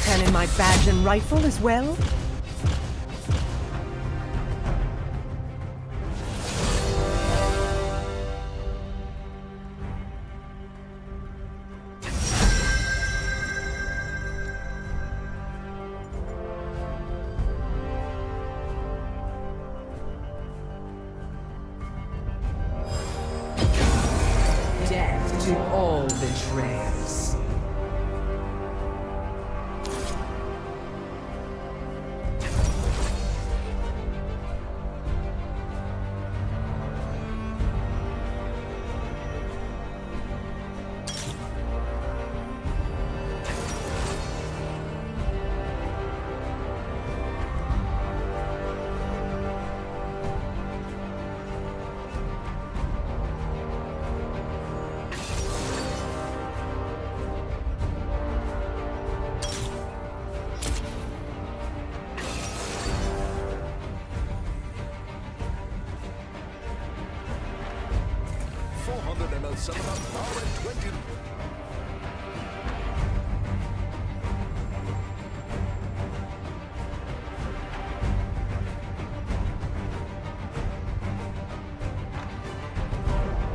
can in my badge and rifle as well? Death to all betrayers.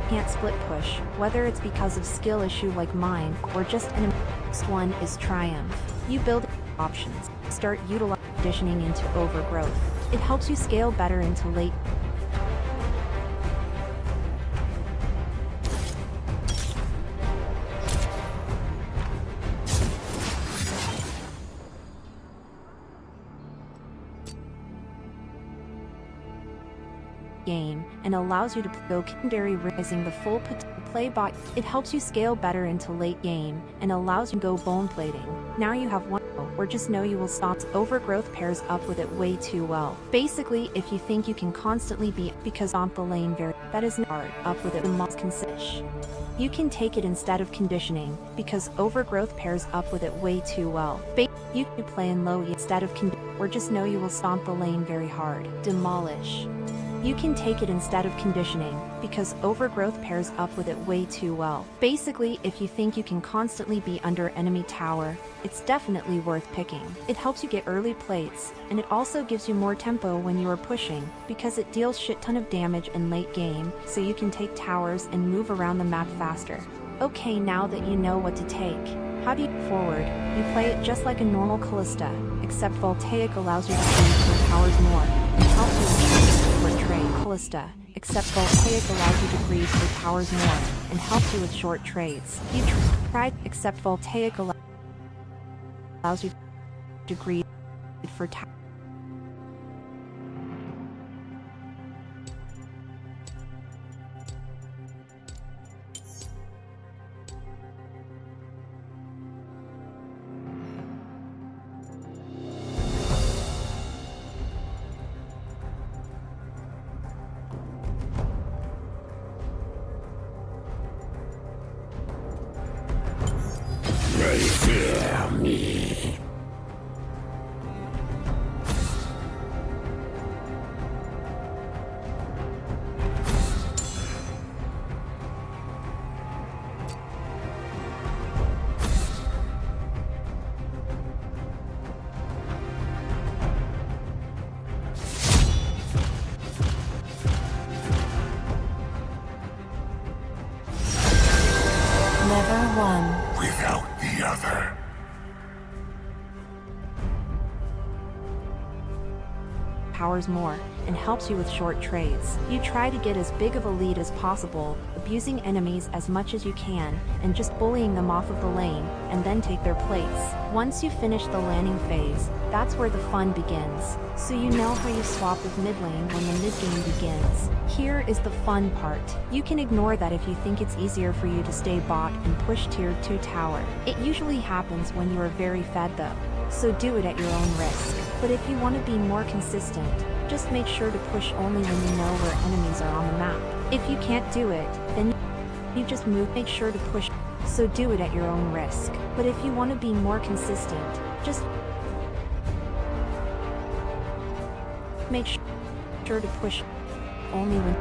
Can't split push, whether it's because of skill issue like mine, or just an next one is triumph. You build options, start utilizing conditioning into overgrowth. It helps you scale better into late game and allows you to go secondary, raising the full play bot. It helps you scale better into late game and allows you to go bone plating. Now you have one, or just know you will stop. Overgrowth pairs up with it way too well. Basically, if you think you can constantly be because on the lane that is not hard up with it, the must consist. You can take it instead of conditioning because overgrowth pairs up with it way too well. You can play in low instead of or just know you will stomp the lane very hard. Demolish. You can take it instead of conditioning, because overgrowth pairs up with it way too well. Basically, if you think you can constantly be under enemy tower, it's definitely worth picking. It helps you get early plates, and it also gives you more tempo when you are pushing, because it deals shit ton of damage in late game, so you can take towers and move around the map faster. Okay, now that you know what to take, how do you go forward? You play it just like a normal Callista, except Voltaic allows you to breathe your towers more, and helps you with trade Callista, except Voltaic allows you to breathe your towers more, and helps you with short trades. You tried, except Voltaic allows you to breathe for towers. Fear me. Never one without the other. Powers more, and helps you with short trades. You try to get as big of a lead as possible, abusing enemies as much as you can, and just bullying them off of the lane, and then take their plates. Once you finish the landing phase, that's where the fun begins. So you know how you swap with mid lane when the mid game begins. Here is the fun part. You can ignore that if you think it's easier for you to stay bot and push tier 2 tower. It usually happens when you are very fed though, so do it at your own risk. But if you want to be more consistent, just make sure to push only when you know where enemies are on the map. If you can't do it, then you just move. Make sure to push, so do it at your own risk. But if you want to be more consistent, just make sure to push only when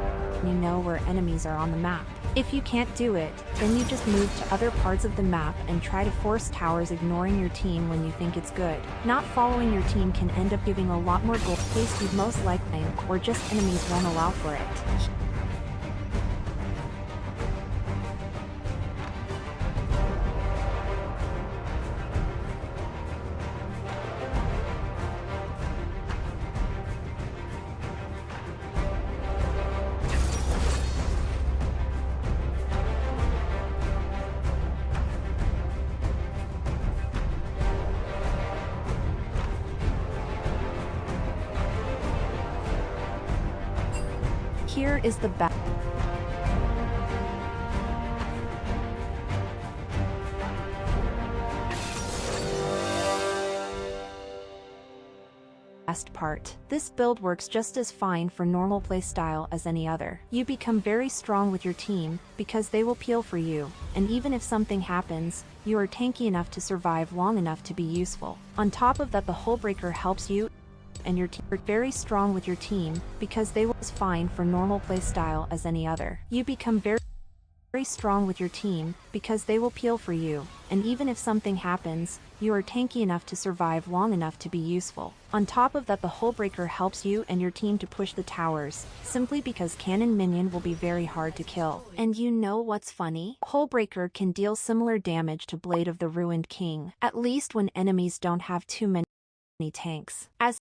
you know where enemies are on the map. If you can't do it, then you just move to other parts of the map and try to force towers, ignoring your team when you think it's good. Not following your team can end up giving a lot more gold space you'd most likely, or just enemies won't allow for it. Here is the best part. This build works just as fine for normal playstyle as any other. You become very strong with your team, because they will peel for you, and even if something happens, you are tanky enough to survive long enough to be useful. On top of that, the Hullbreaker helps you and your team are very strong with your team, because they will as fine for normal playstyle as any other. You become very strong with your team, because they will peel for you, and even if something happens, you are tanky enough to survive long enough to be useful. On top of that, the Hullbreaker helps you and your team to push the towers, simply because cannon minion will be very hard to kill. And you know what's funny? Hullbreaker can deal similar damage to Blade of the Ruined King, at least when enemies don't have too many tanks. As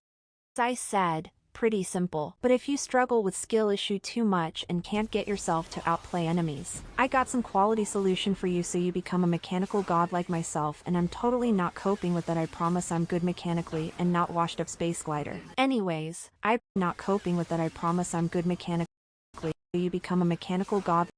I said, pretty simple. But if you struggle with skill issue too much and can't get yourself to outplay enemies, I got some quality solution for you so you become a mechanical god like myself, and I'm totally not coping with that. I promise I'm good mechanically and not washed up space glider. Anyways, I'm not coping with that. I promise I'm good mechanically so you become a mechanical god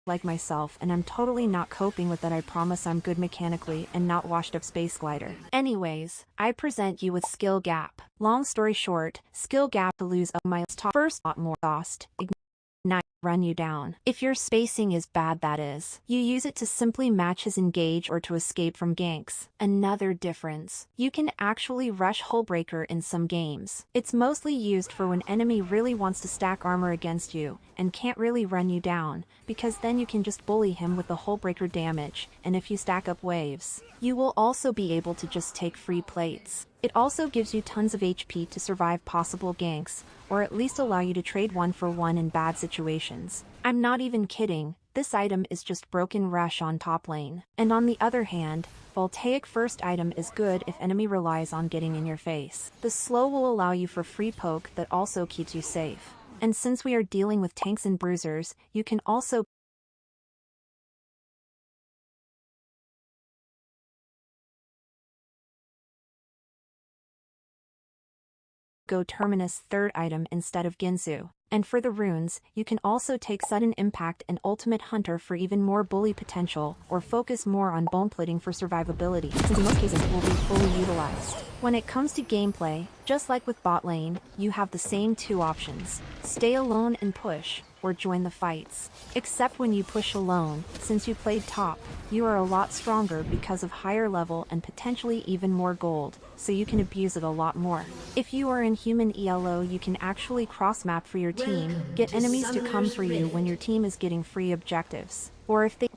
like myself, and I'm totally not coping with that. I promise I'm good mechanically and not washed up space glider. Anyways, I present you with skill gap. Long story short, skill gap to lose my first lot more cost. Ignite, run you down. If your spacing is bad, that is, you use it to simply match his engage or to escape from ganks. Another difference, you can actually rush Hullbreaker in some games. It's mostly used for when enemy really wants to stack armor against you and can't really run you down, because then you can just bully him with the Hullbreaker damage, and if you stack up waves, you will also be able to just take free plates. It also gives you tons of HP to survive possible ganks, or at least allow you to trade 1-for-1 in bad situations. I'm not even kidding, this item is just broken rush on top lane. And on the other hand, Voltaic first item is good if enemy relies on getting in your face. The slow will allow you for free poke that also keeps you safe. And since we are dealing with tanks and bruisers, you can also go Terminus third item instead of Ginsu. And for the runes, you can also take Sudden Impact and Ultimate Hunter for even more bully potential, or focus more on bone plating for survivability, since in most cases it will be fully utilized. When it comes to gameplay, just like with bot lane, you have the same two options: stay alone and push, or join the fights. Except when you push alone, since you played top, you are a lot stronger because of higher level and potentially even more gold, so you can abuse it a lot more. If you are in human ELO, you can actually cross-map for your team, get enemies to come for you when your team is getting free objectives. Or if they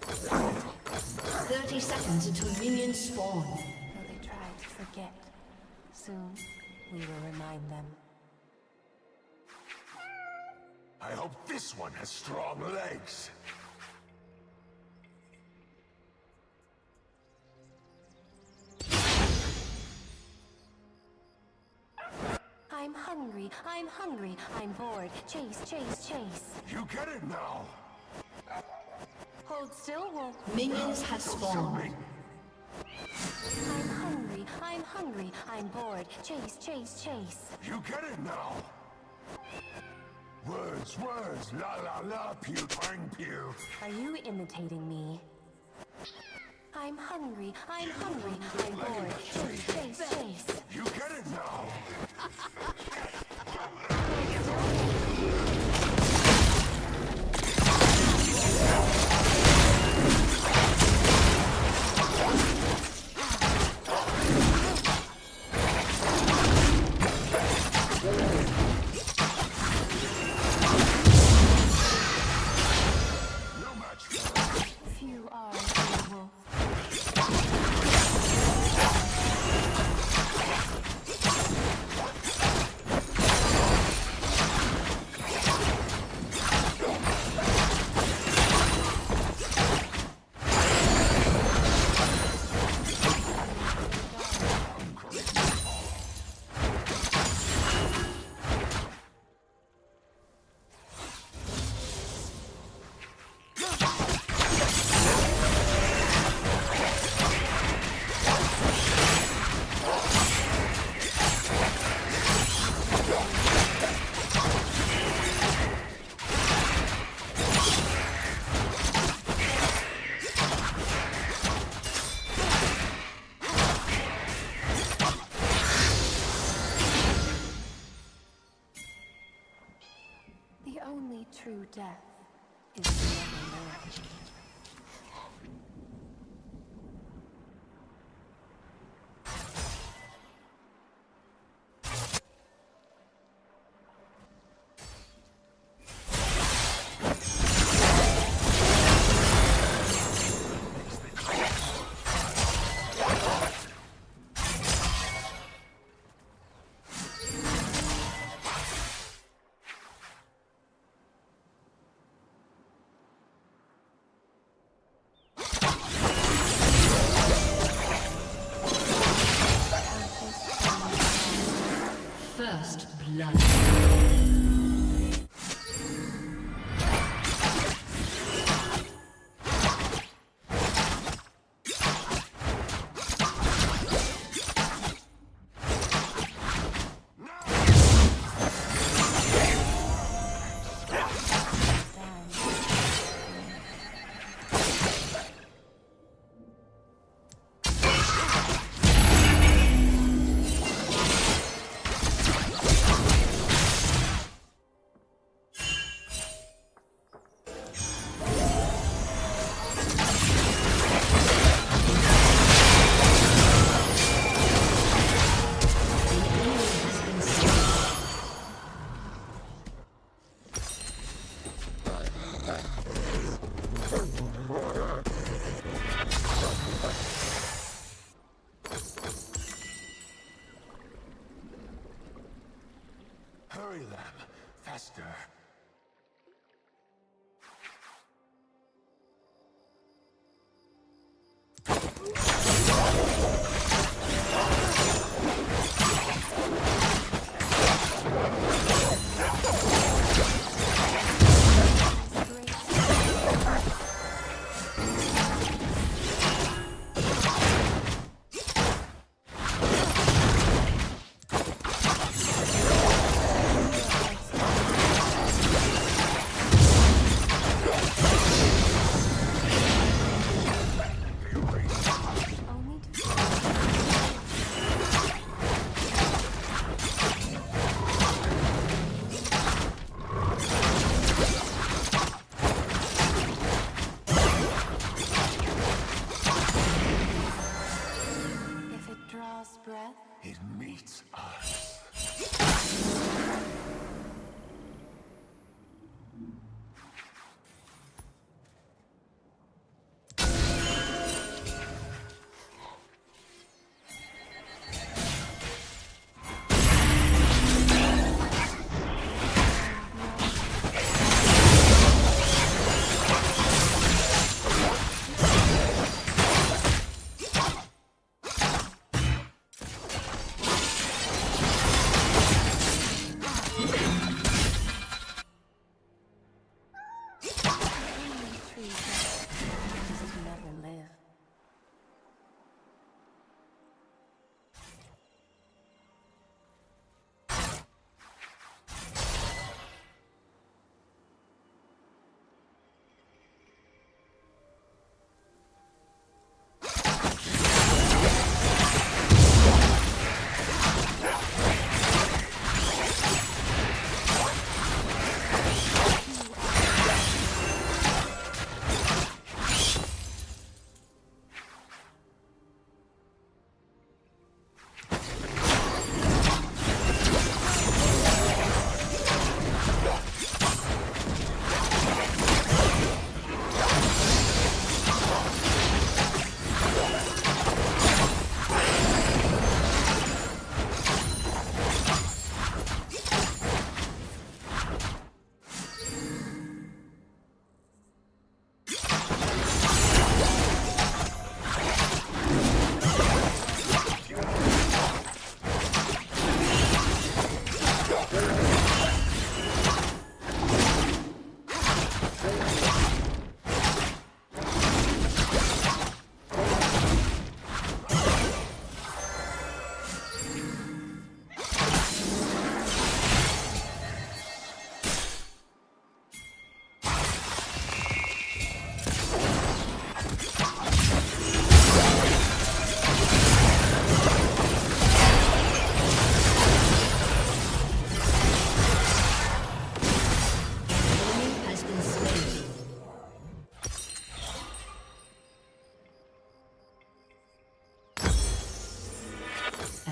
30 seconds until minions spawn. Though they try to forget, soon we will remind them. I hope this one has strong legs. I'm hungry, I'm bored. Chase, chase, chase. You get it now. Hold still, wolf. Minions have spawned. I'm hungry, I'm bored. Chase, chase, chase. You get it now. Words, la la la, pew twang pew. Are you imitating me? I'm hungry, I'm bored. Chase, chase, chase. You get it now. True death is nevermore. First blood.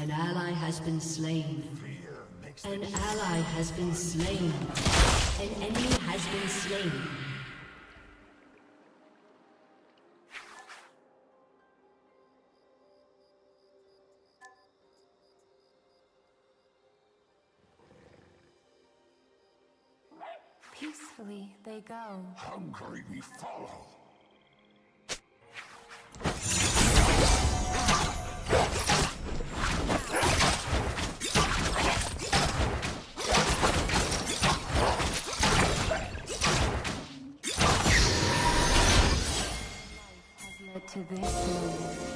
An ally has been slain. An ally has been slain. An enemy has been slain. Peacefully they go. Hungry we follow. Led to this moment.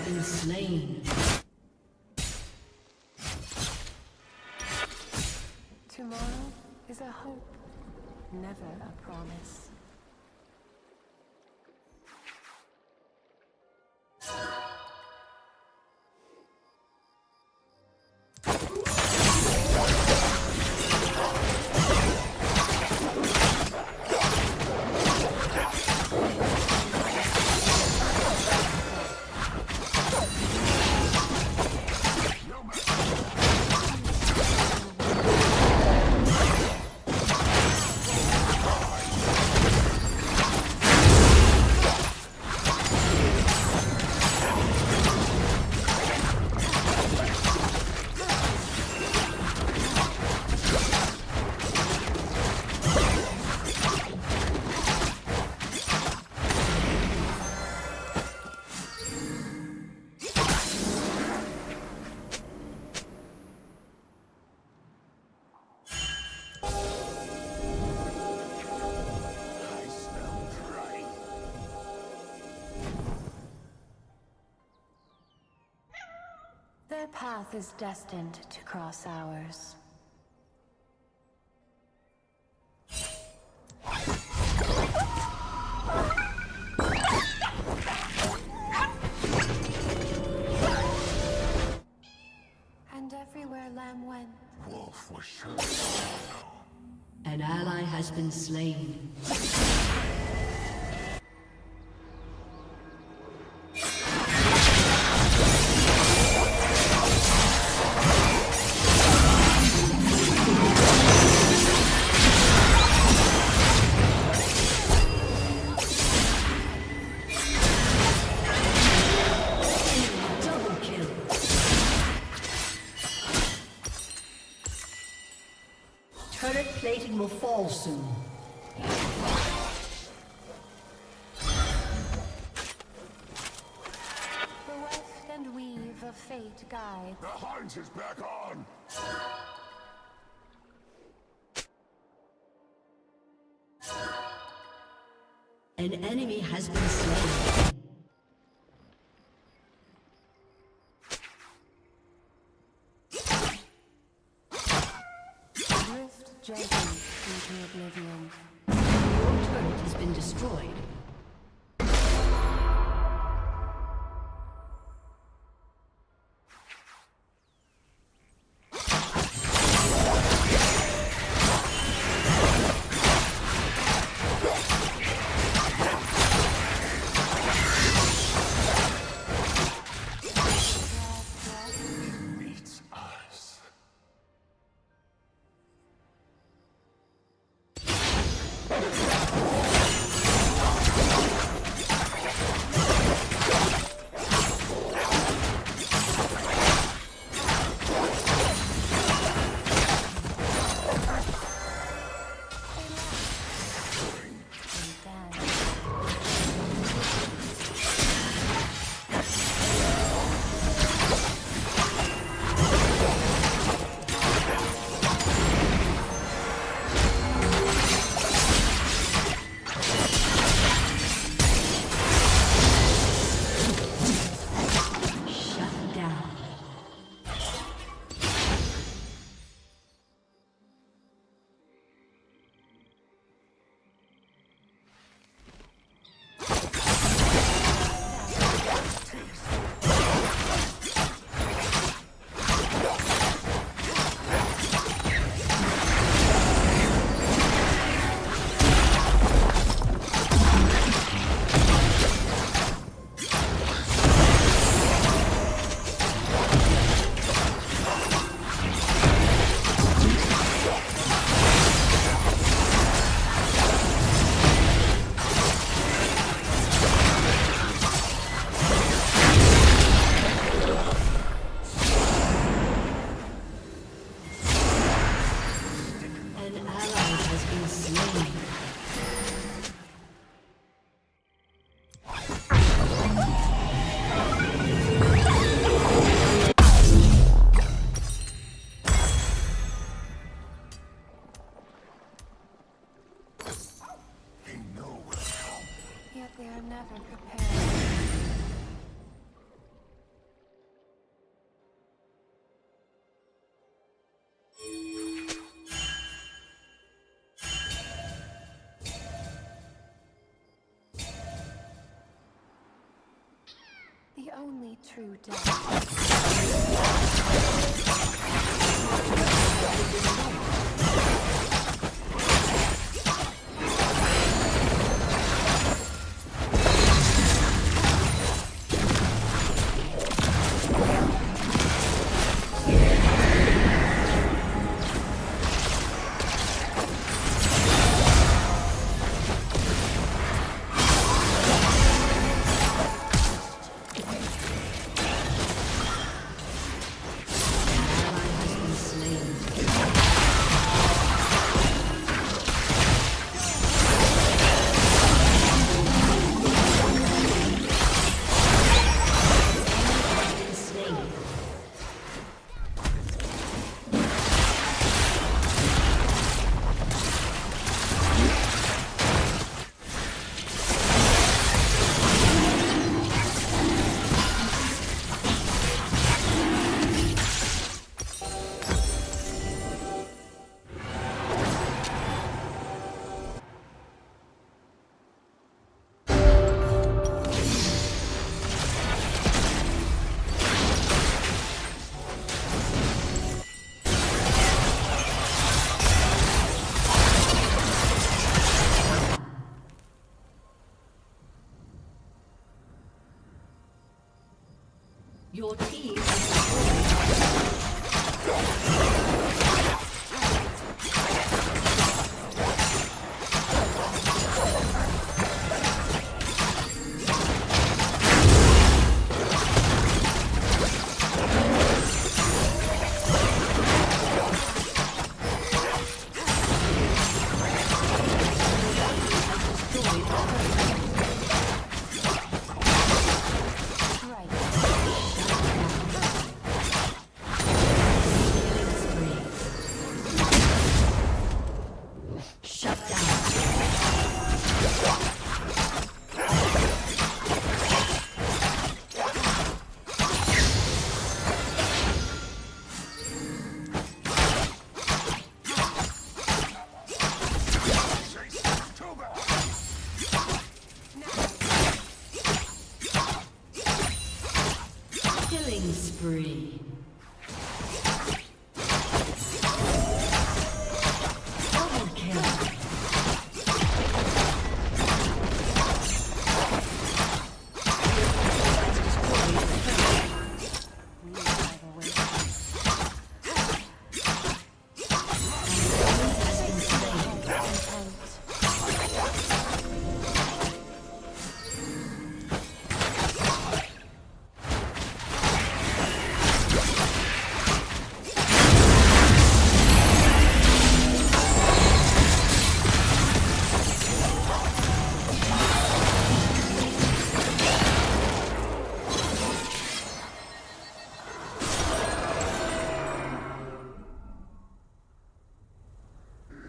Stood still. Tomorrow is a hope, never a promise. Their path is destined to cross ours. was sure. An ally has been slain. Turret plating will fall soon. The weft and weave of fate guide. The hunt is back on! An enemy has been slain. Drift gently into oblivion. Your turret has been destroyed. Meets us. And then Shut down. An ally has been slain. They know we'll come. yet they are never prepared. The only true death. Ally has been slain. Your team has Killing spree. Double kill.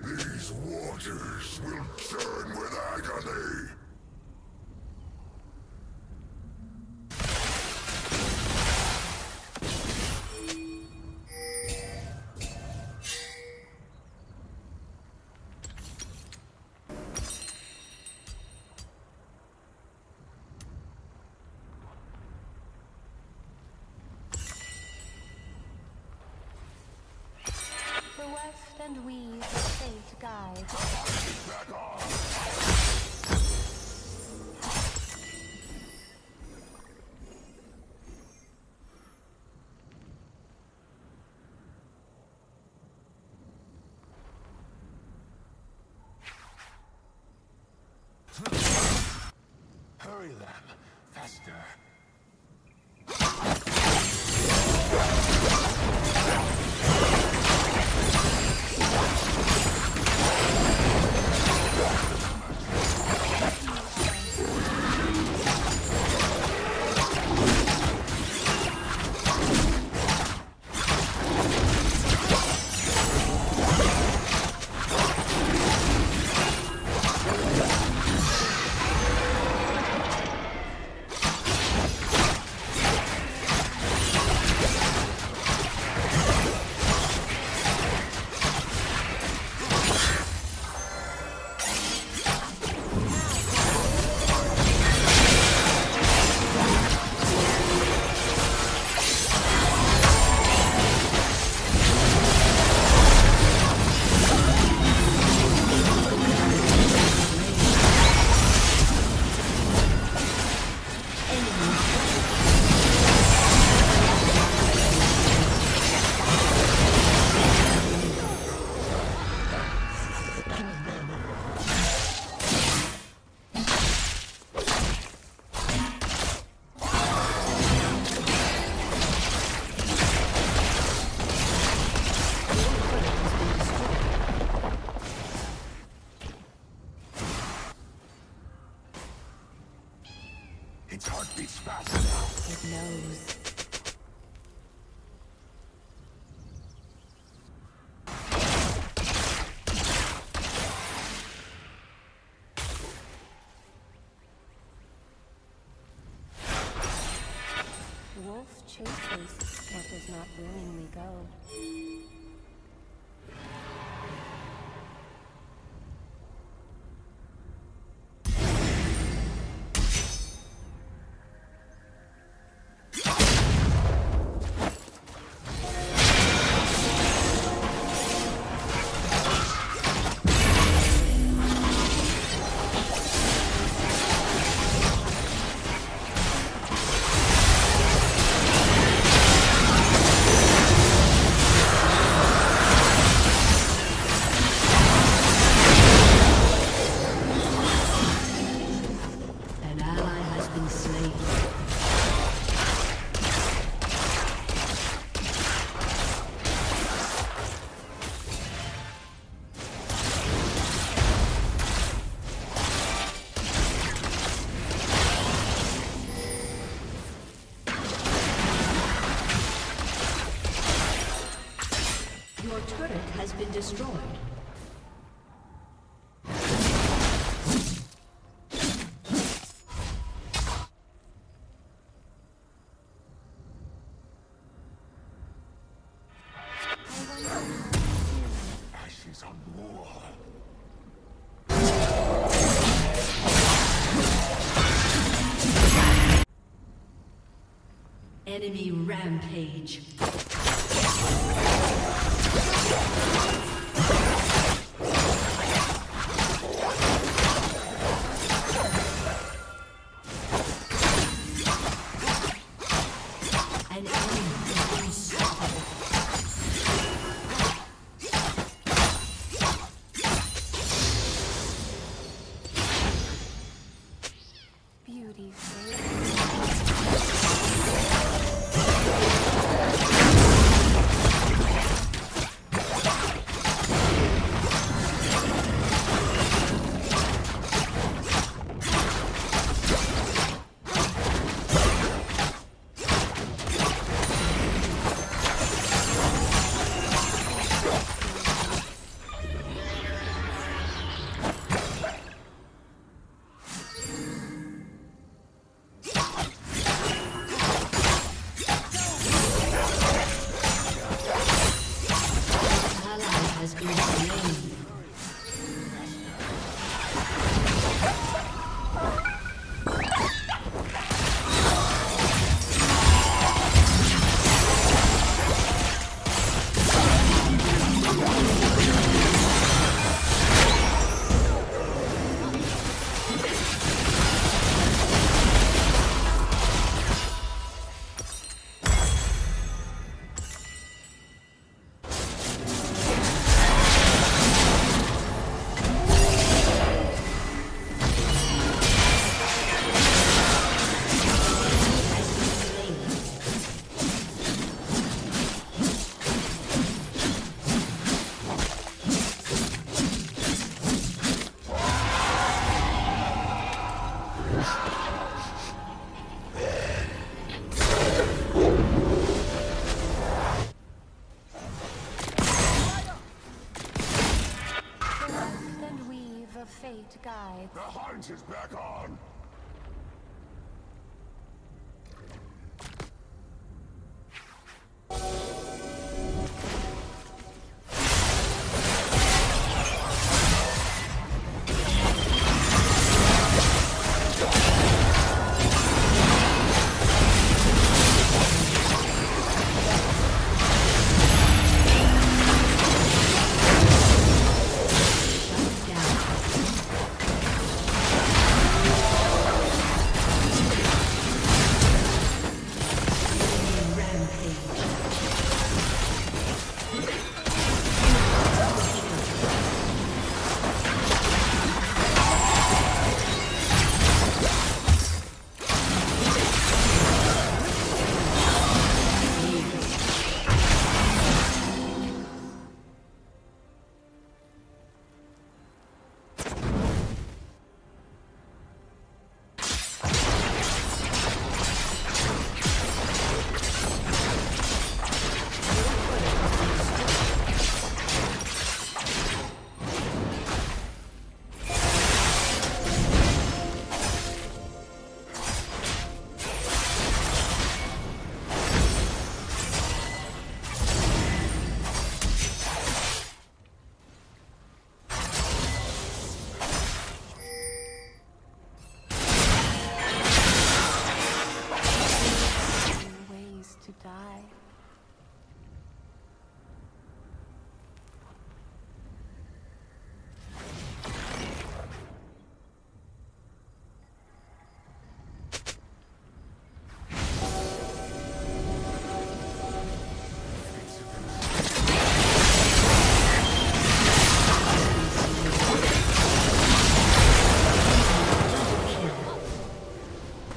These waters will churn with agony. The weft and weave of fate guide. Back off! Hurry them, faster. Its heart beats fast now. It knows. Wolf chases what does not willingly go. been slain. Your turret has been destroyed. Ashes on war. Enemy rampage. An enemy is unstoppable. Beautiful. Fate guide. The hunt is back on.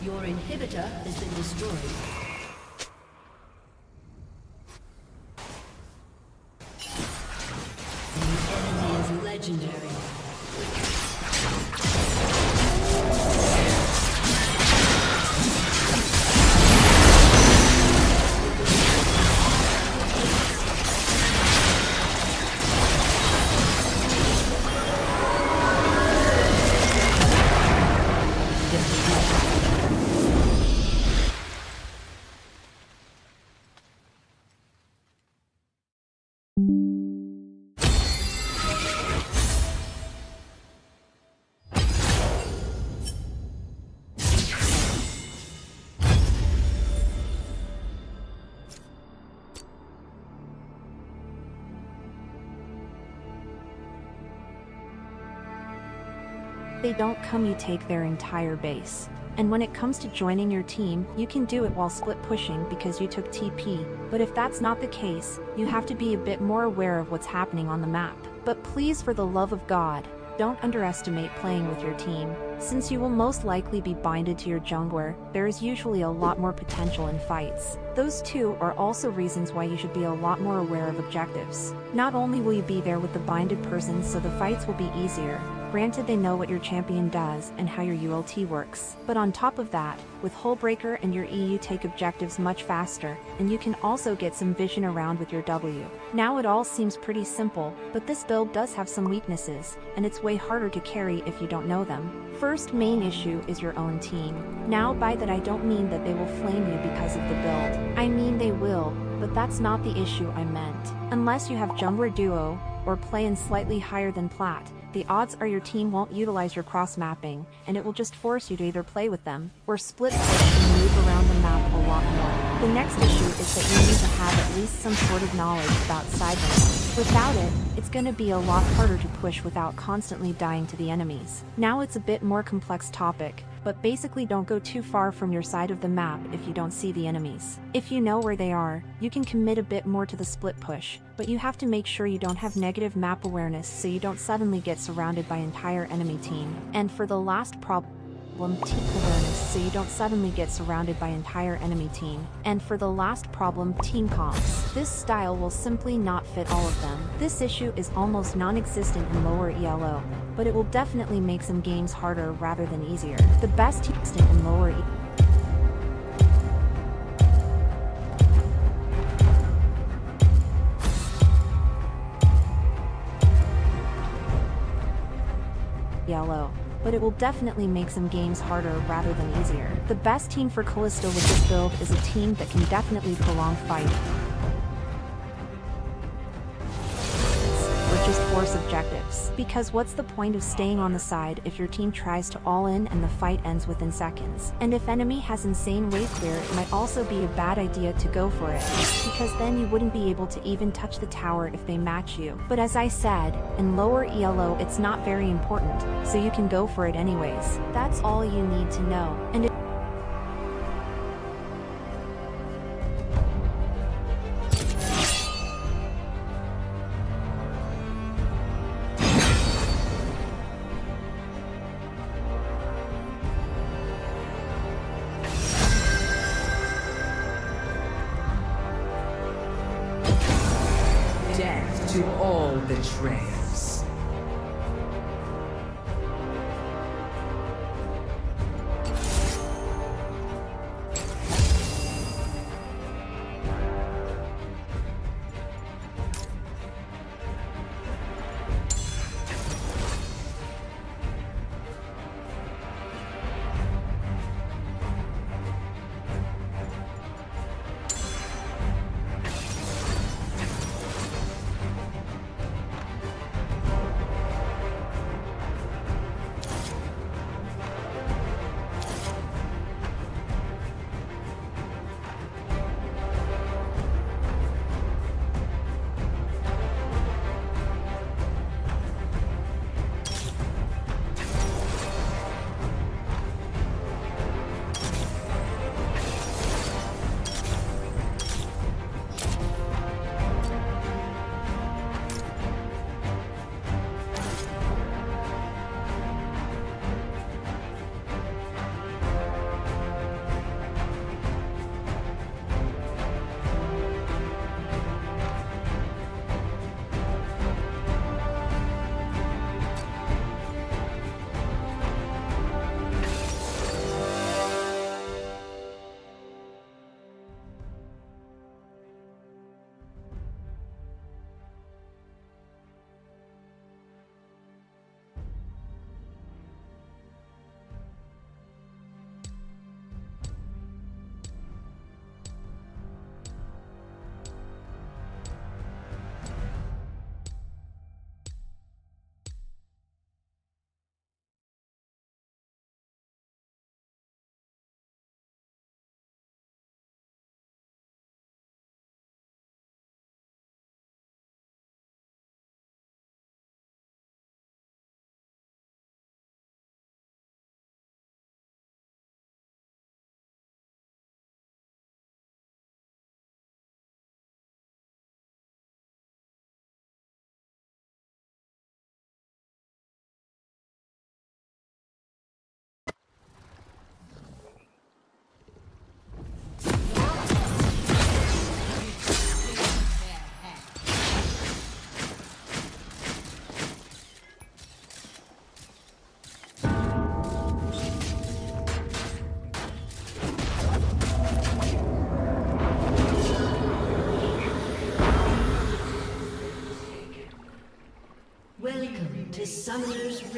Your inhibitor has been destroyed. The enemy is legendary. They don't come, you take their entire base. And when it comes to joining your team, you can do it while split pushing because you took TP. But if that's not the case, you have to be a bit more aware of what's happening on the map. But please, for the love of God, don't underestimate playing with your team. Since you will most likely be binded to your jungler, there is usually a lot more potential in fights. Those two are also reasons why you should be a lot more aware of objectives. Not only will you be there with the binded person, so the fights will be easier. Granted, they know what your champion does and how your ULT works. But on top of that, with Hullbreaker and your E, you take objectives much faster, and you can also get some vision around with your W. Now it all seems pretty simple, but this build does have some weaknesses, and it's way harder to carry if you don't know them. First main issue is your own team. Now by that I don't mean that they will flame you because of the build. I mean they will, but that's not the issue I meant. Unless you have jungler duo, or play in slightly higher than plat, the odds are your team won't utilize your cross-mapping, and it will just force you to either play with them, or split push and move around the map a lot more. The next issue is that you need to have at least some sort of knowledge about sideways. Without it, it's gonna be a lot harder to push without constantly dying to the enemies. Now it's a bit more complex topic, but basically don't go too far from your side of the map if you don't see the enemies. If you know where they are, you can commit a bit more to the split push, but you have to make sure you don't have negative map awareness so you don't suddenly get surrounded by entire enemy team. And for the last problem, team awareness so you don't suddenly get surrounded by entire enemy team. And for the last problem, team comps. This style will simply not fit all of them. This issue is almost non-existent in lower ELO, but it will definitely make some games harder rather than easier. The best team in lower ELO. But it will definitely make some games harder rather than easier. The best team for Callisto with this build is a team that can definitely prolong fight, or just force objectives. Because what's the point of staying on the side if your team tries to all in and the fight ends within seconds? And if enemy has insane wave clear, it might also be a bad idea to go for it, because then you wouldn't be able to even touch the tower if they match you. But as I said, in lower ELO it's not very important, so you can go for it anyways. That's all you need to know. And Death to all betrayers.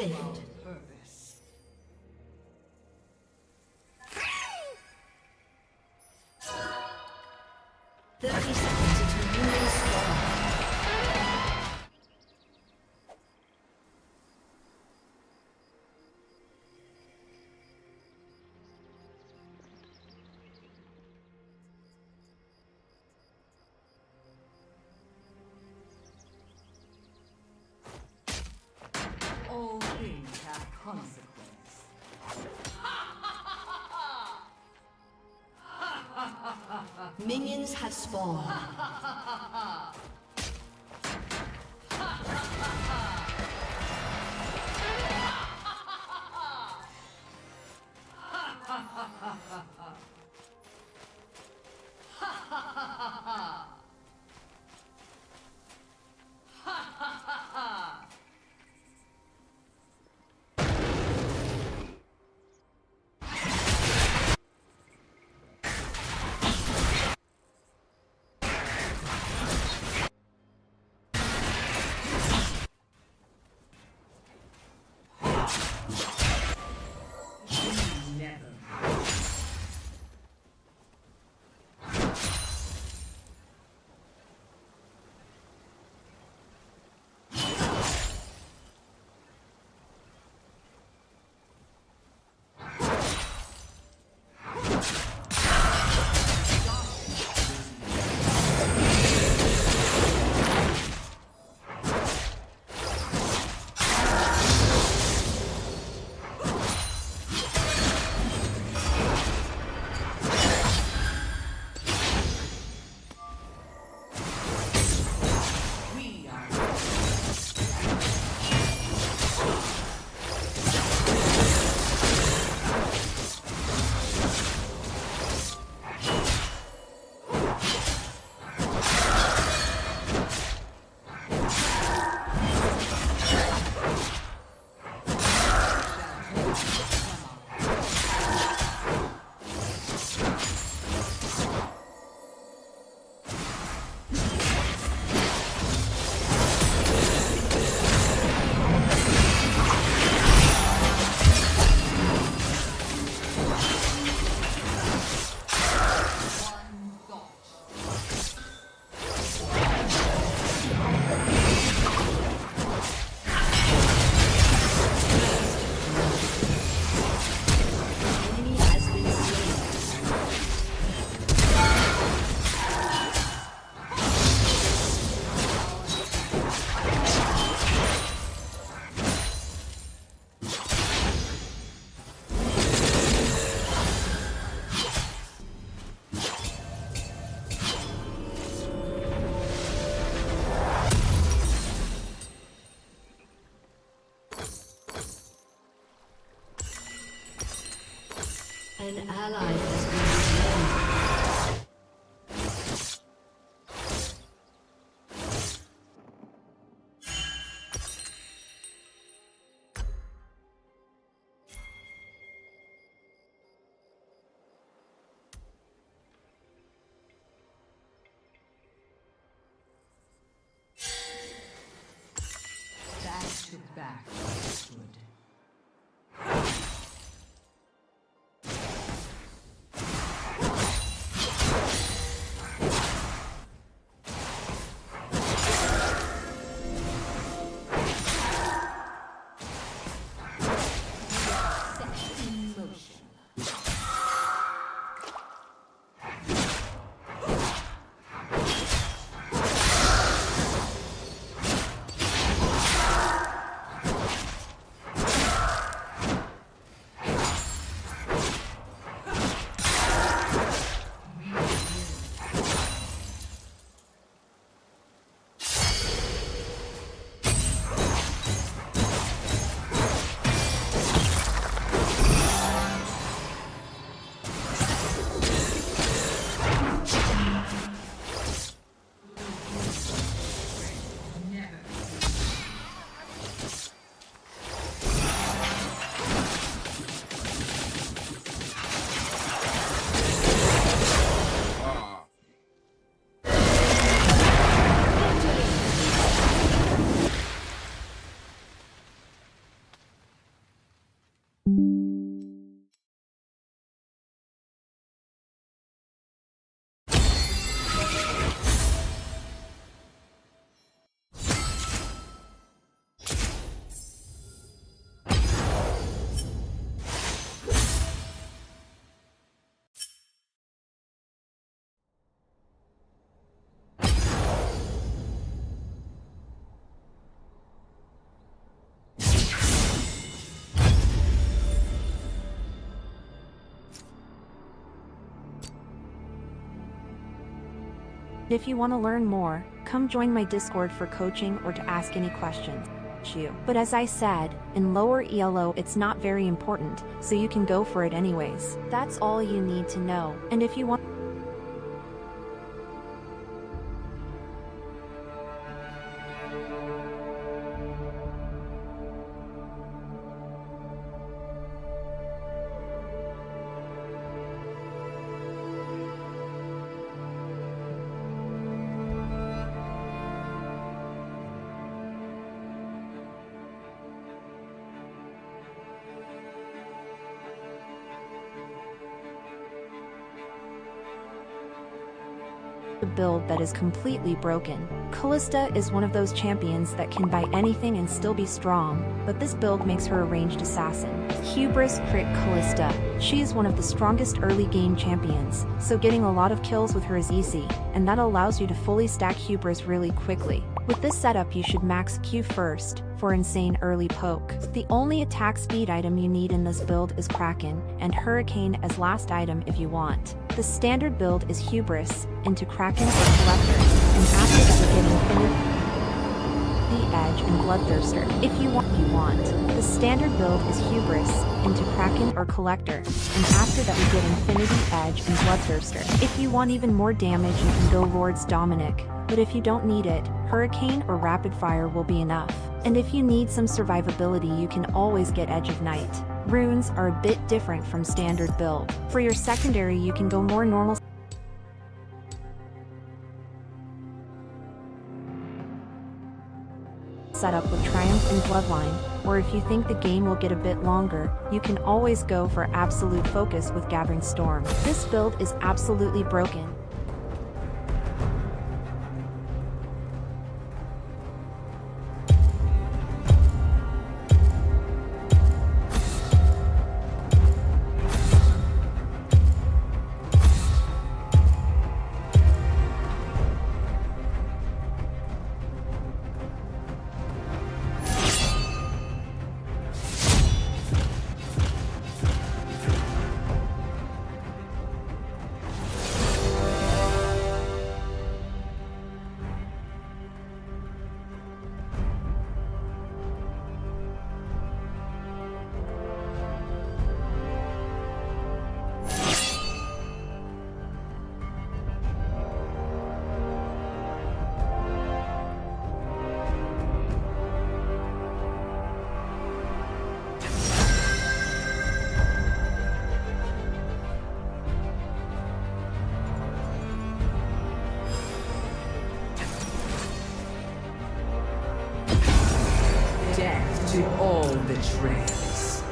Ravaged. Purpose. 30 seconds until you respond. All things have consequence. Minions have spawned. An ally has been slain. Back to back. Good. If you want to learn more, come join my Discord for coaching or to ask any questions. But as I said, in lower ELO it's not very important, so you can go for it anyways. That's all you need to know. And if you want a build that is completely broken. Callista is one of those champions that can buy anything and still be strong, but this build makes her a ranged assassin. Hubris crit Callista. She is one of the strongest early game champions, so getting a lot of kills with her is easy, and that allows you to fully stack Hubris really quickly. With this setup you should max Q first, for insane early poke. The only attack speed item you need in this build is Kraken, and Hurricane as last item if you want. The standard build is Hubris, into Kraken or Collector, and after that you get Infinity Edge and Bloodthirster. If you want. The standard build is Hubris, into Kraken or Collector, and after that you get Infinity Edge and Bloodthirster. If you want even more damage you can go Lord's Dominic, but if you don't need it, Hurricane or Rapid Fire will be enough. And if you need some survivability you can always get Edge of Night. Runes are a bit different from standard build. For your secondary you can go more normal setup with Triumph and Bloodline, or if you think the game will get a bit longer, you can always go for absolute focus with Gathering Storm. This build is absolutely broken. To all betrayers.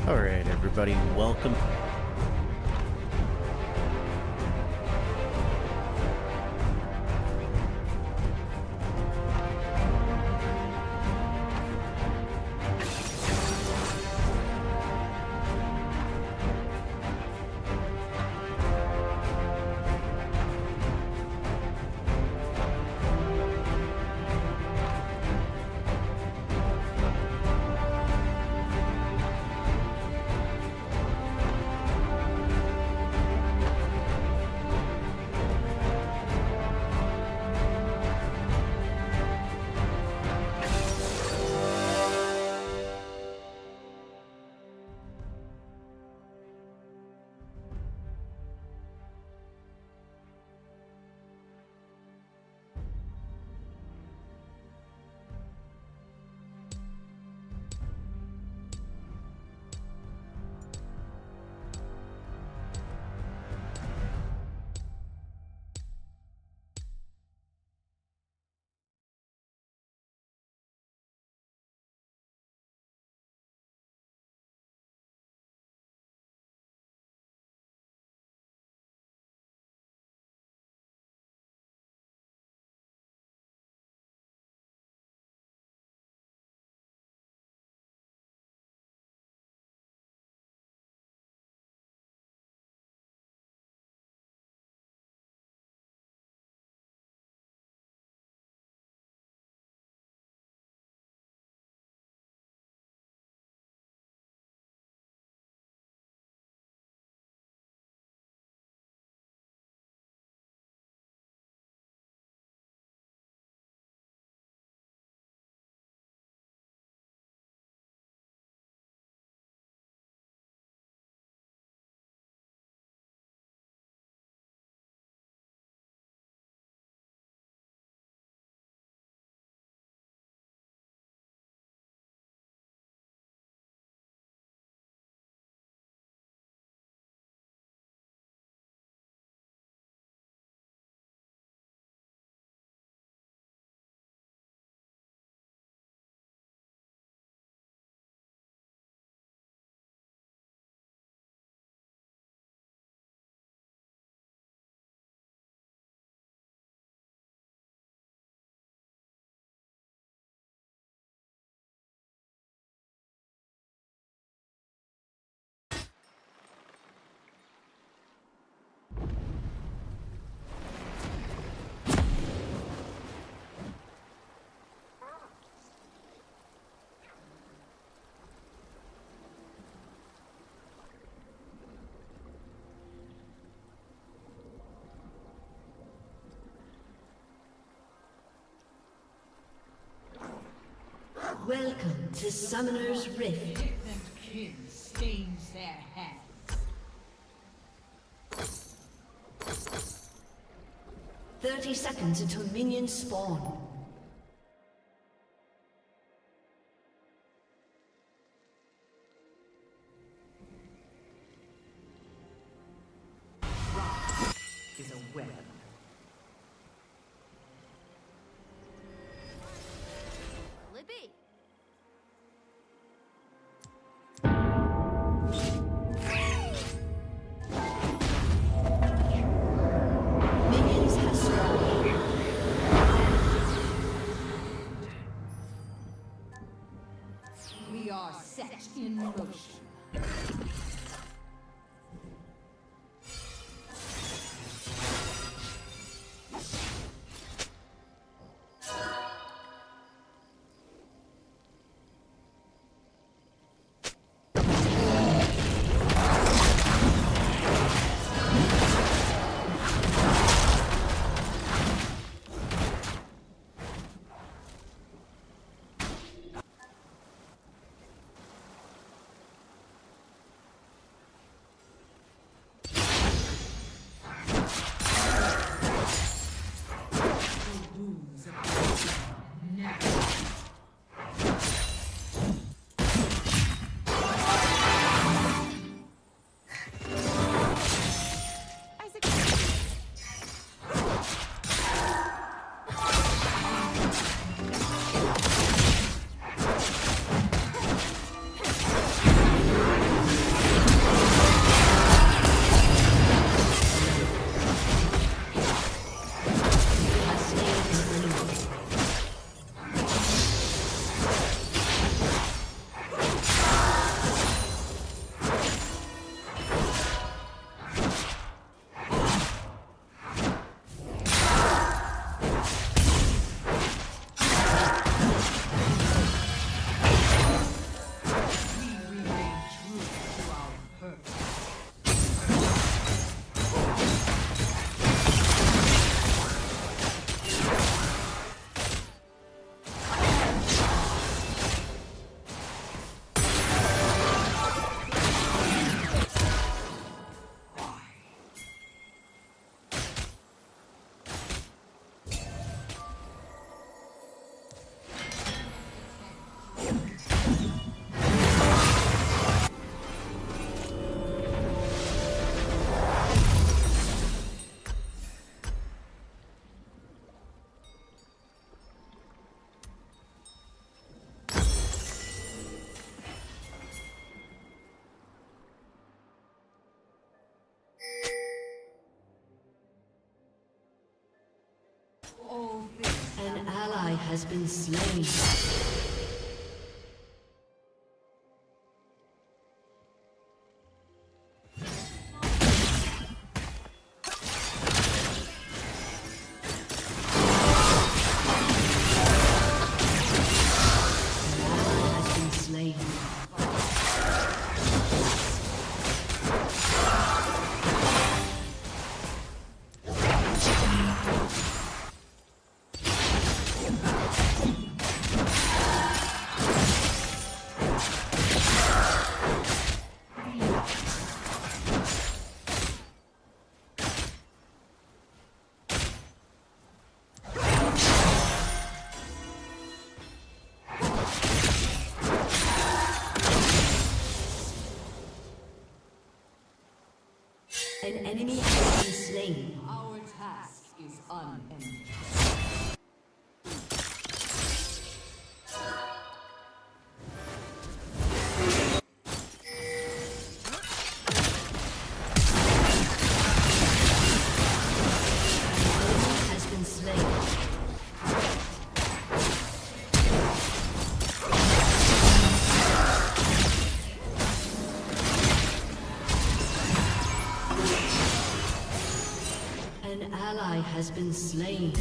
Alright everybody, welcome. Welcome to Summoner's Rift. Different kin stains their hands. 30 seconds until minions spawn. Is a weapon. Libby. Minions have spawned. We are set in motion. An ally has been slain. An enemy has been slain. Our task is unending. Has been slain. An ally has been slain.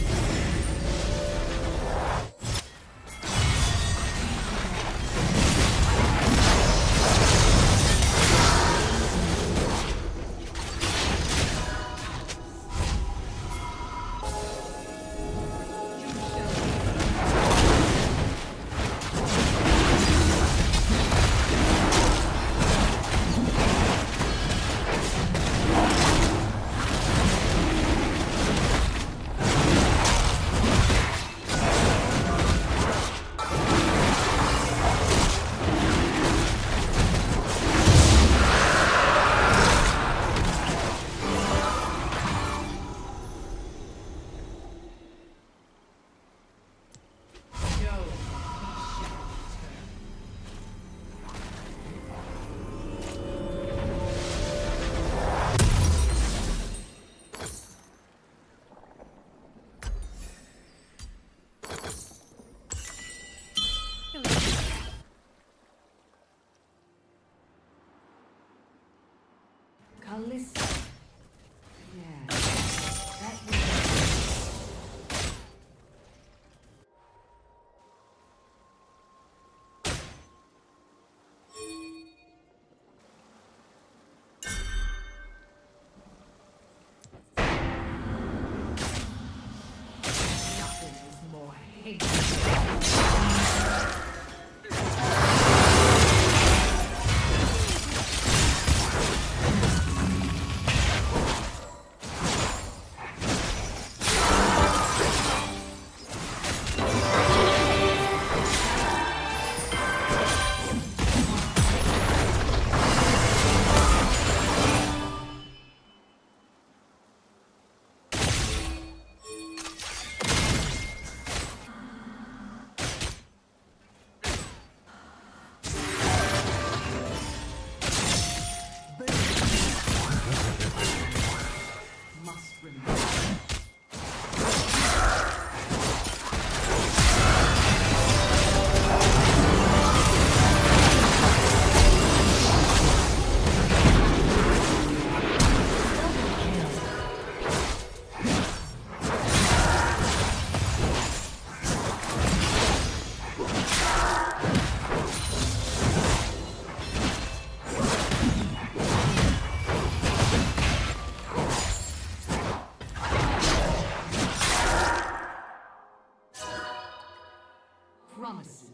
Promises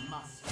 must.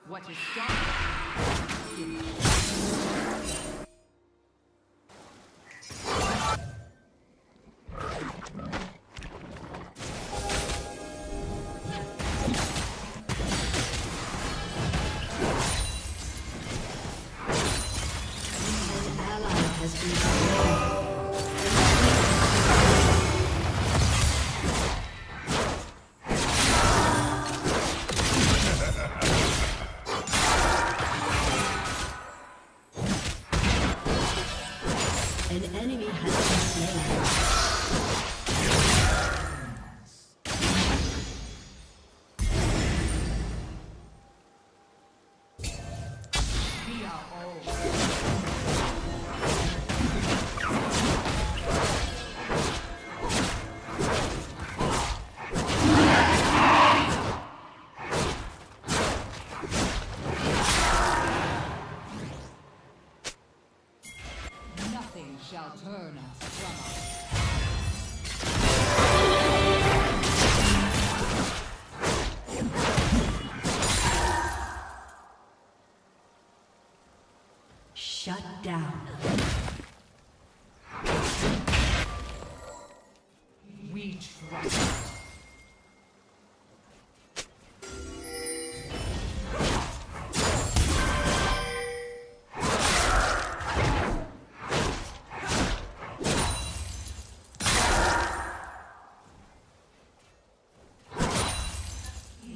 What is done? An ally has been slain. An enemy has been slain. We are all. Nothing shall turn us from us. Shut down. We trust.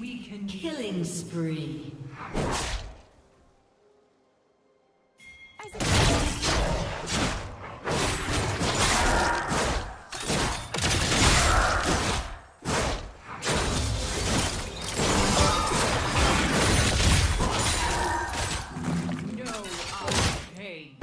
We can Killing spree. know our pain.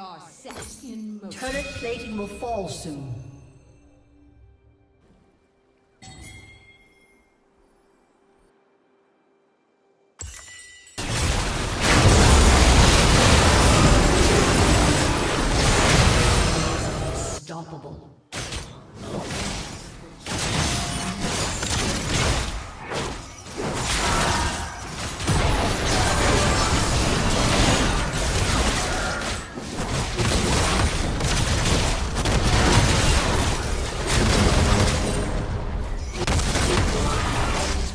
are set in motion. Turret plating will fall soon. Unstoppable.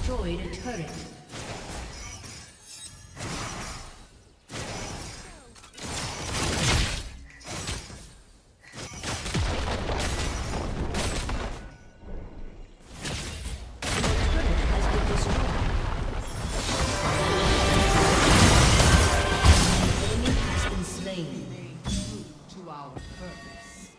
Destroyed a turret. To our purpose.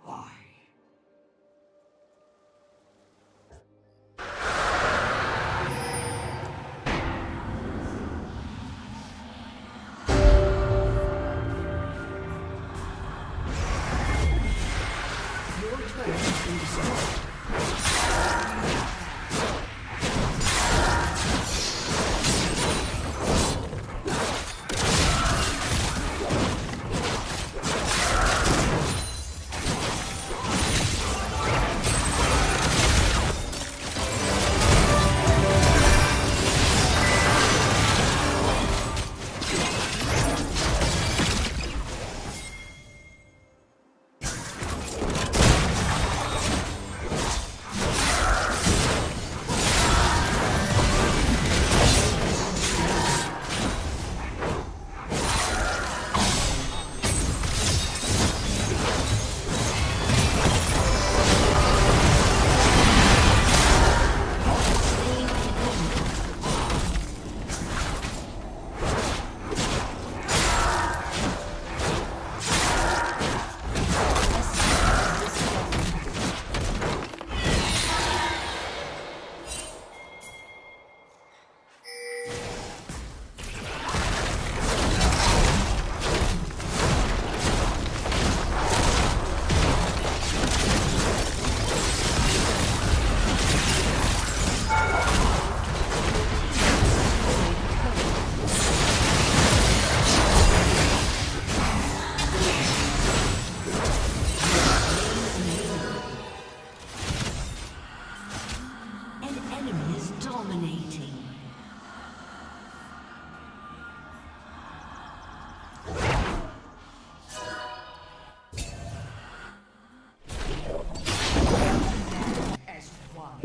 Why? Your turret has been destroyed. An enemy is dominating. As one.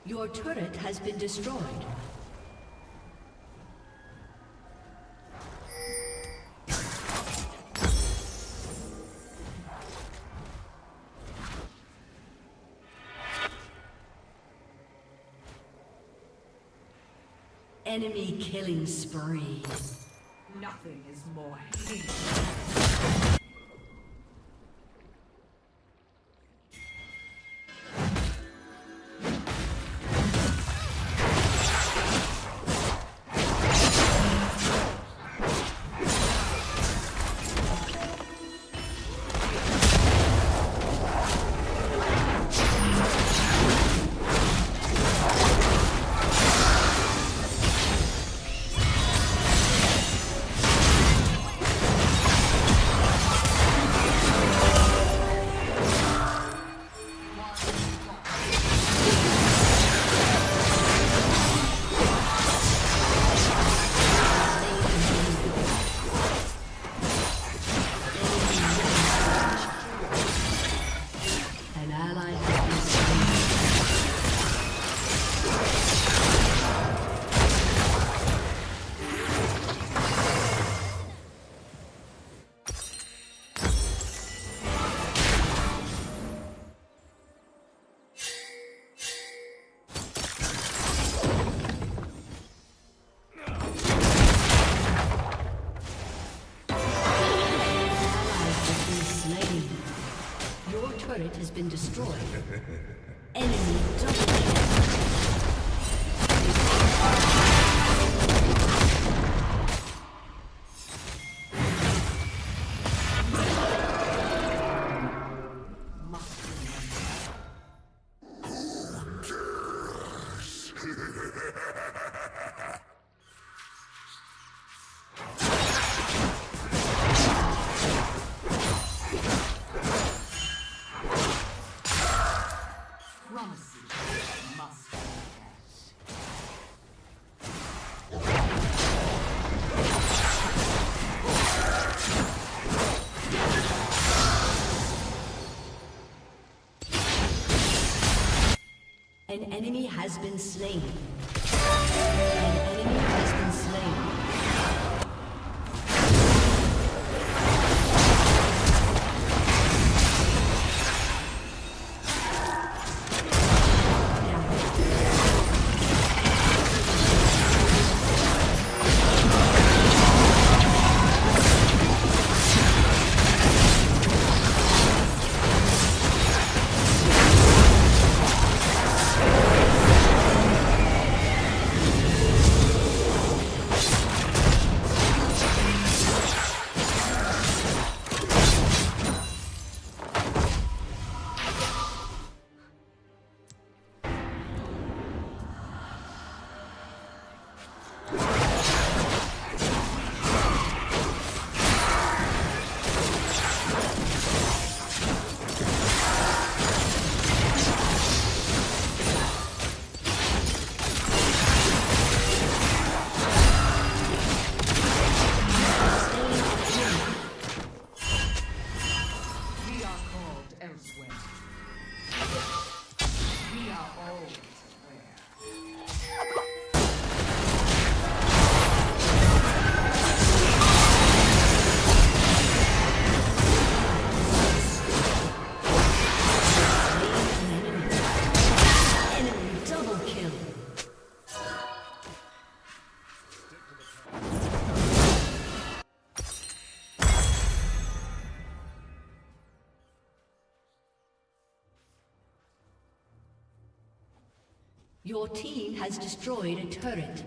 Your turret has been destroyed. Enemy killing spree. Nothing is more hateful. has been destroyed. Enemy double kill. An enemy has been slain. An enemy has been slain. Your team has destroyed a turret.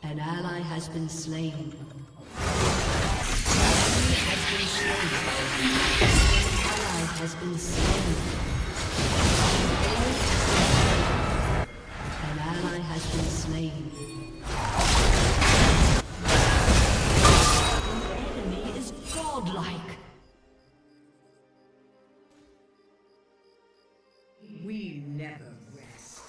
An ally has been slain. Has been slain. An ally has been slain. An enemy is godlike. We never rest.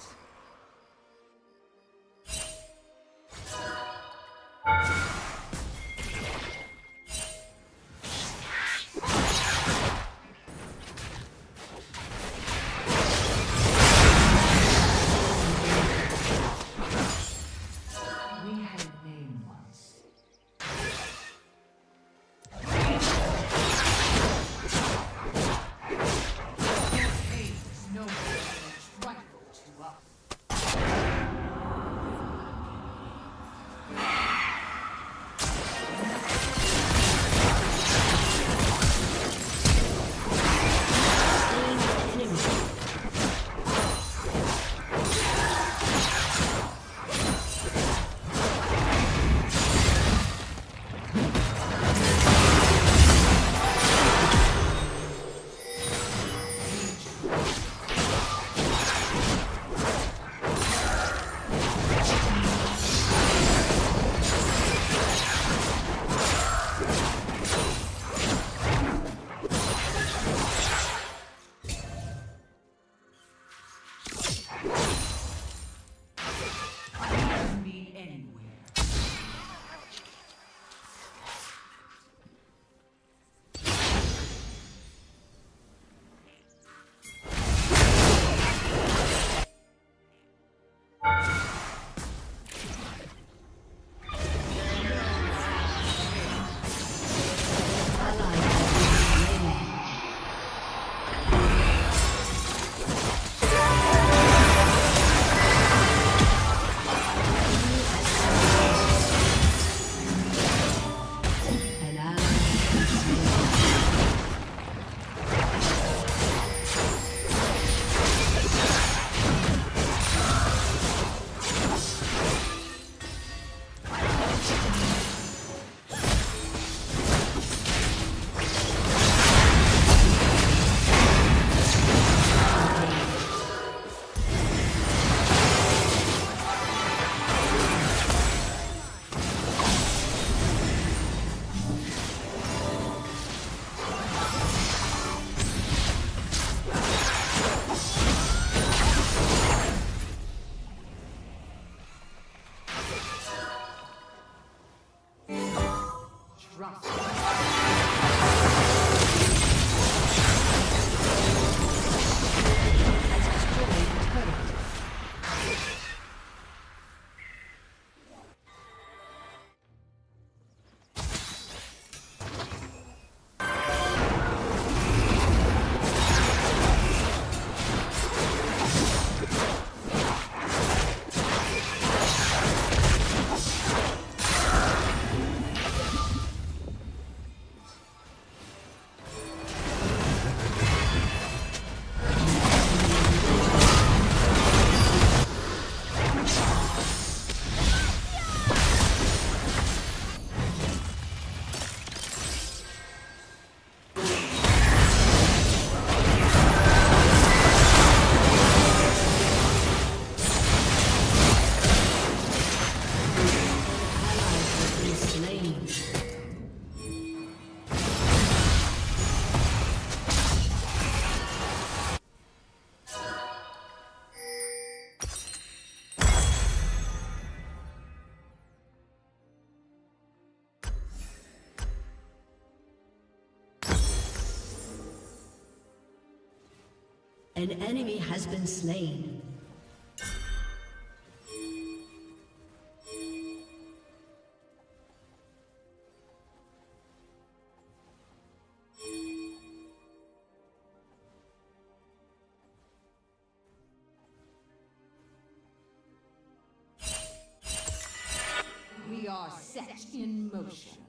An enemy has been slain. We are set in motion.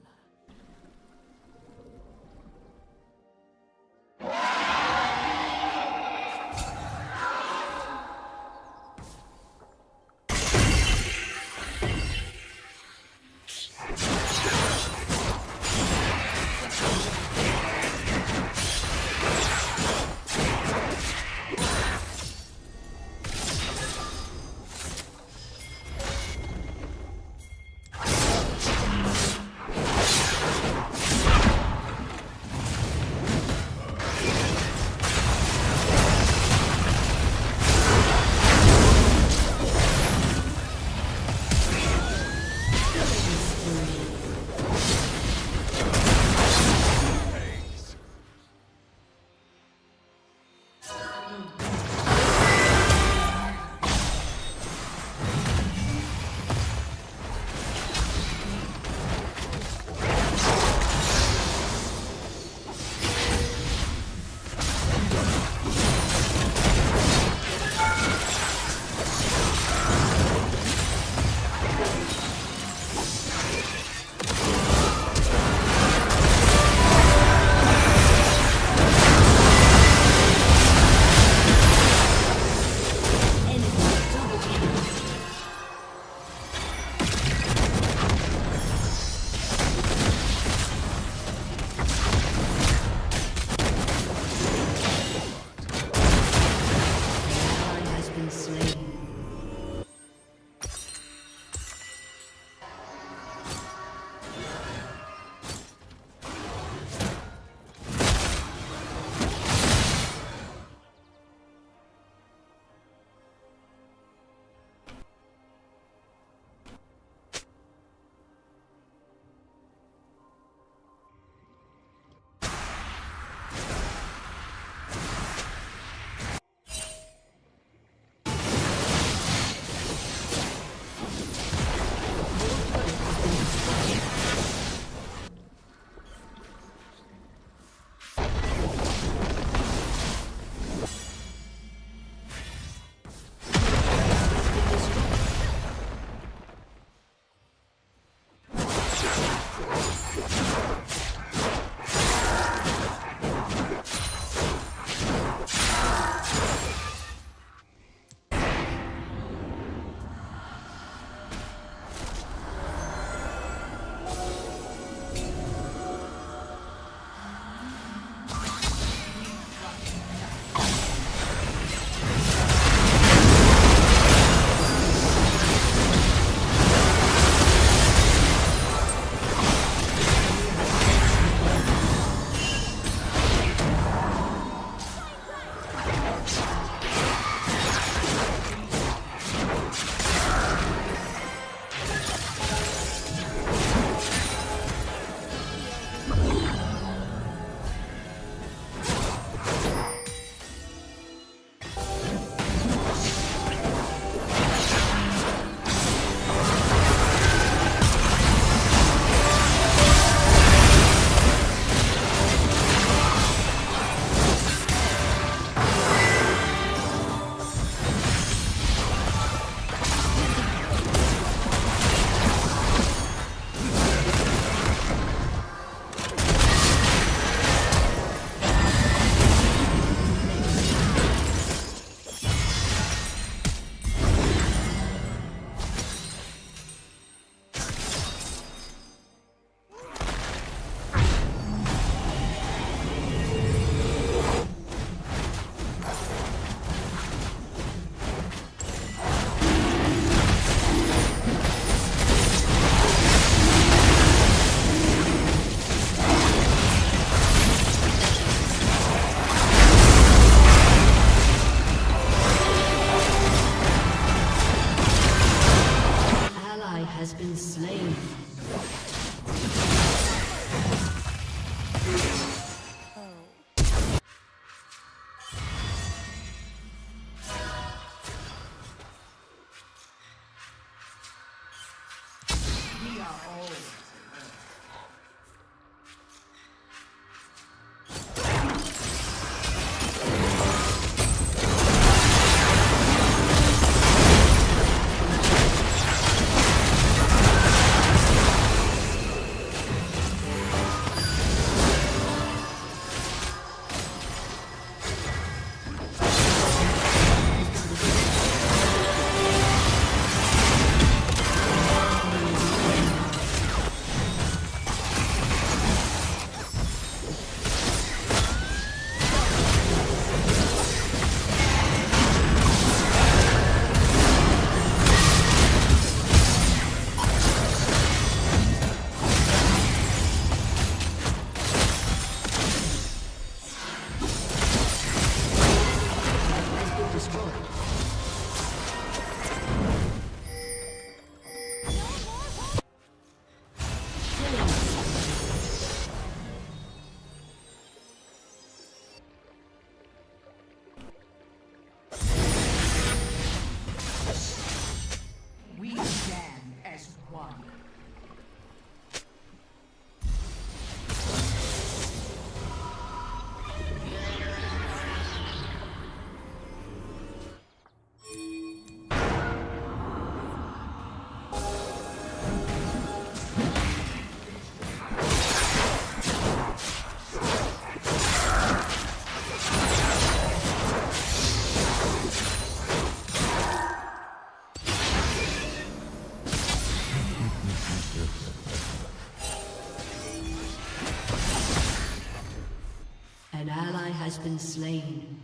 been slain.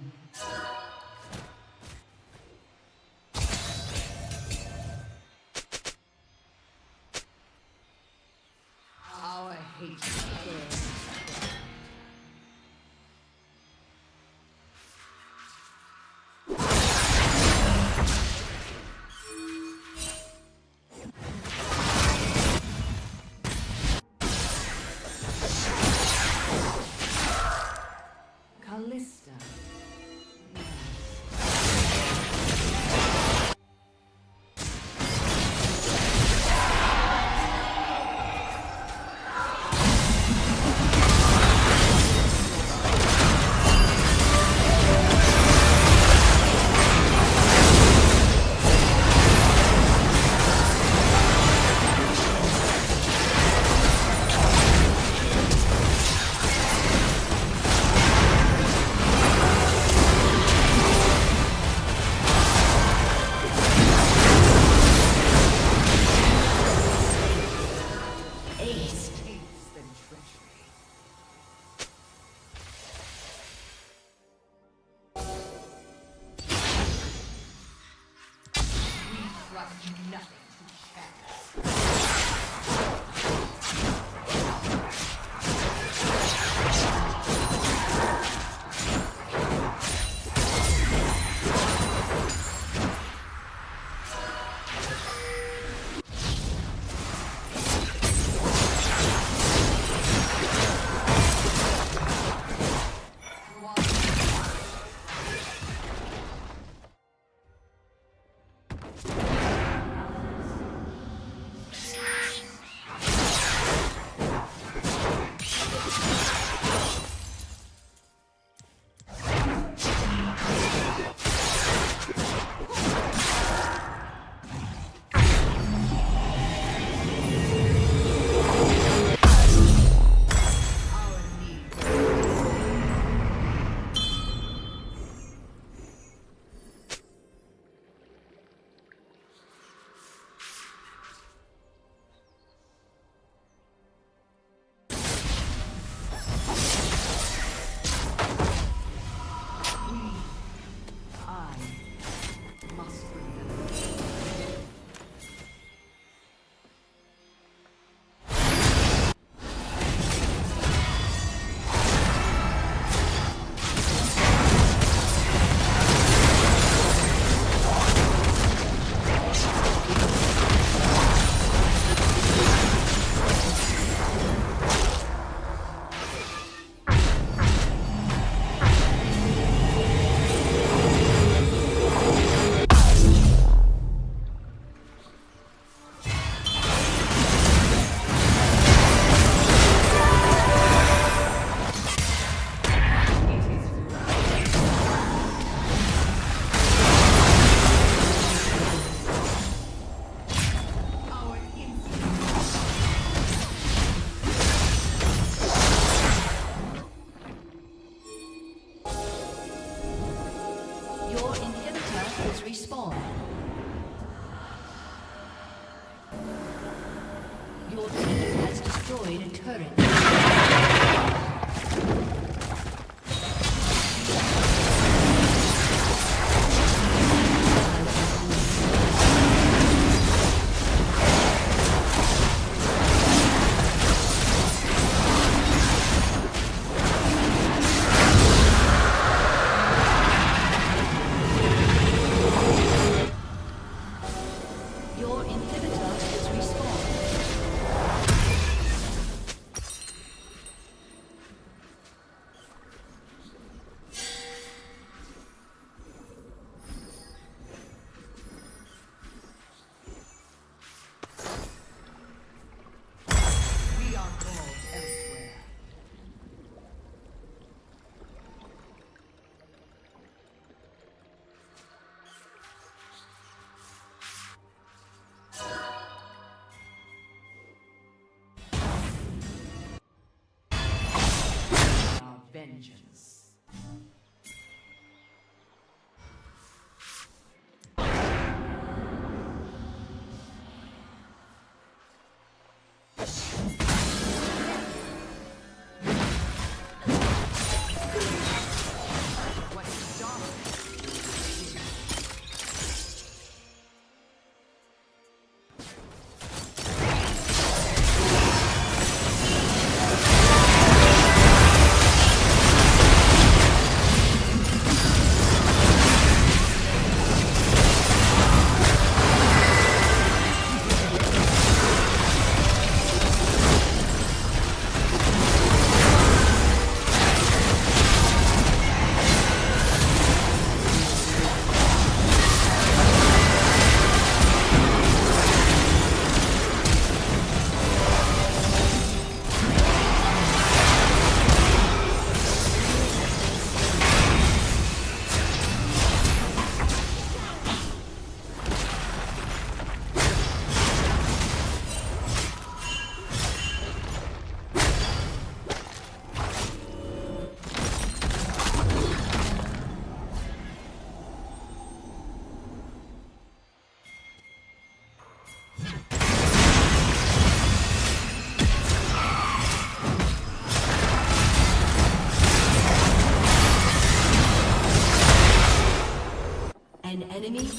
Our hate burns. Callista. Your team has destroyed a turret.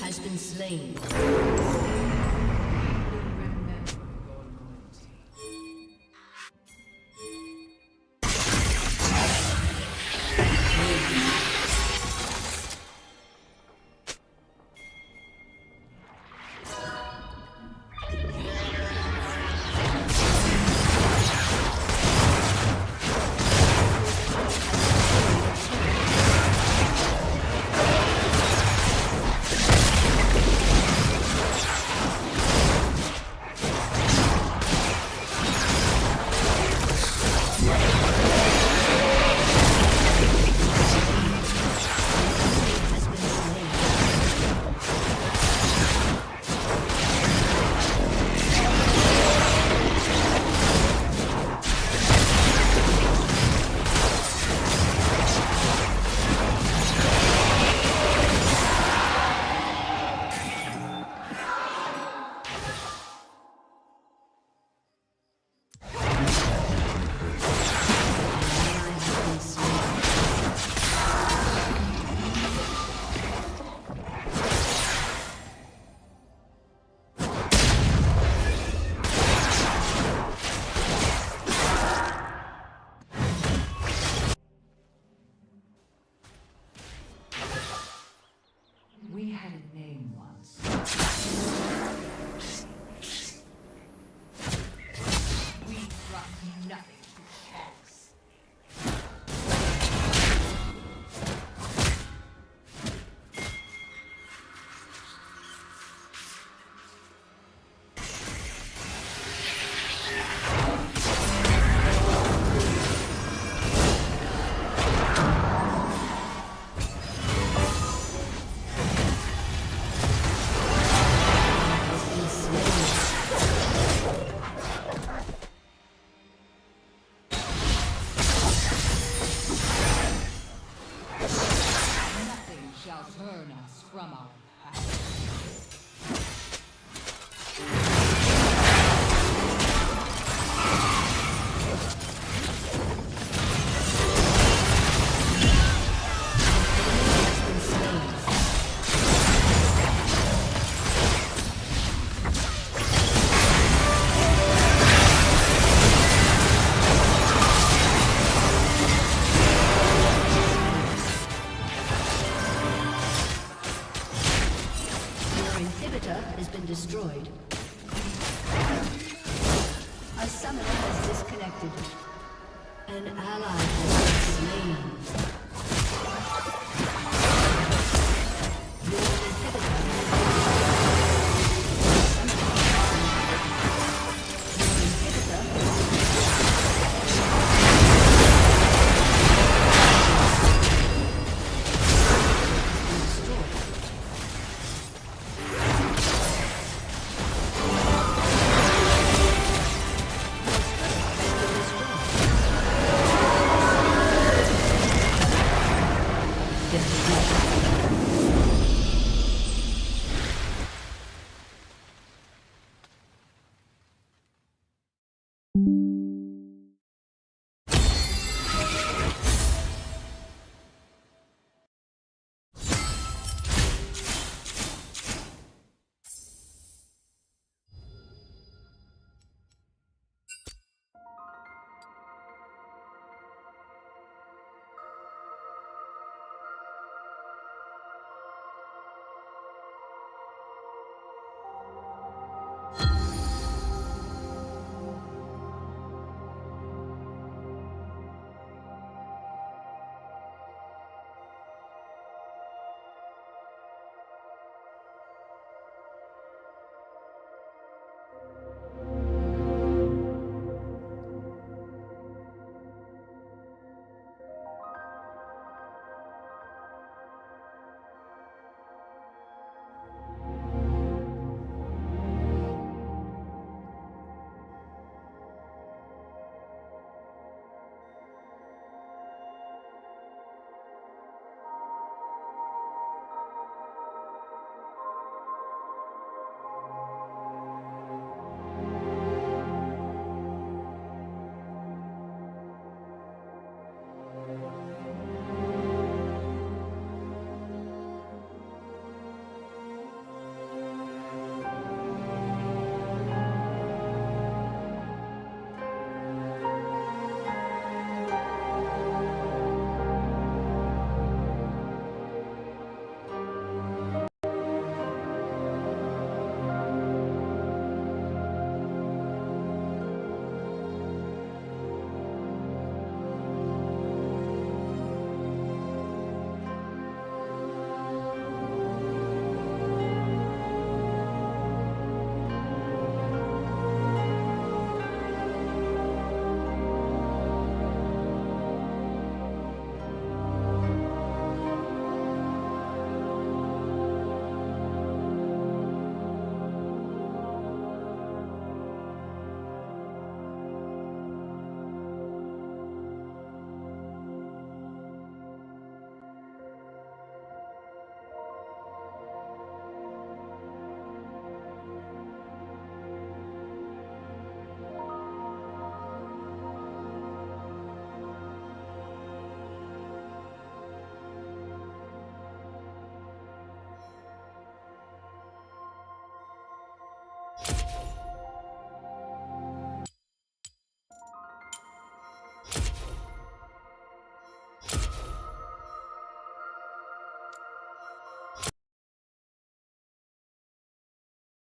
has been slain. We had a name once. We brought nothing to chance. Nothing shall turn us from our path. Has been destroyed. A summoner has disconnected. An ally has been slain. Your